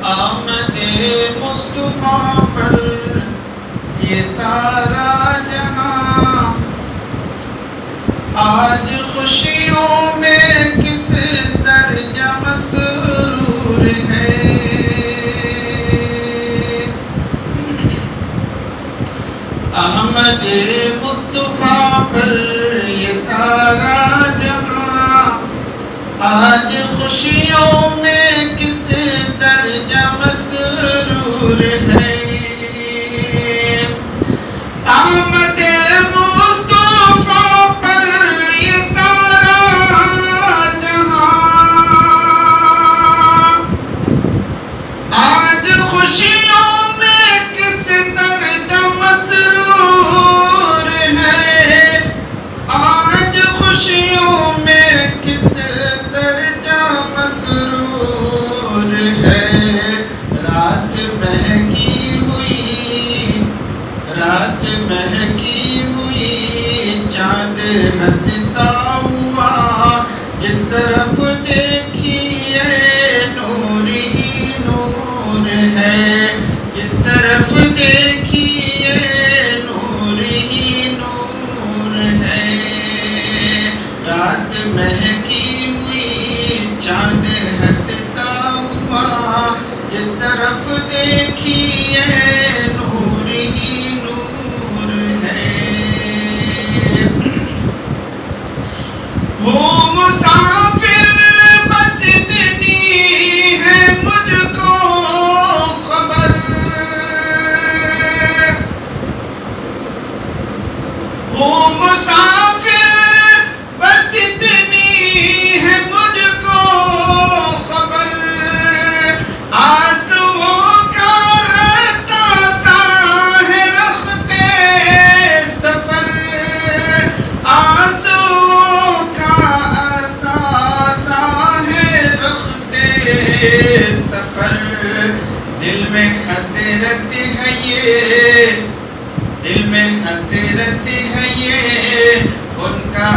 آمد مصطفیٰ پر یہ سارا جہاں آج خوشیوں میں کس درجہ مسرور ہے۔ آمد مصطفیٰ پر یہ سارا جہاں آج خوشیوں میں کس درجہ مسرور ہے۔ آمد مصطفیٰ پر یہ سارا جہاں آج خوشیوں میں کس درجہ مسرور ہے۔ آج خوشیوں میں کس درجہ مسرور ہے۔ رات مہکی ہوئی چاند ہنستا ہوا جس طرف دیکھیے نور ہی نور ہے۔ جس طرف دیکھیے نور ہی نور ہے۔ رات مہکی ہوئی چاند ہنستا ہوا جس طرف دیکھیے نور ہی نور ہے۔ وہ مسافر بس اتنی ہے مجھ کو خبر، وہ مسافر بس اتنی ہے مجھ کو خبر، آنسوؤں کا اندازہ ہے رختے سفر، آنسوؤں کا اندازہ ہے رختے سفر۔ دل میں حسرت ہے یہ، دل میں حسرت ہے یہ ان کا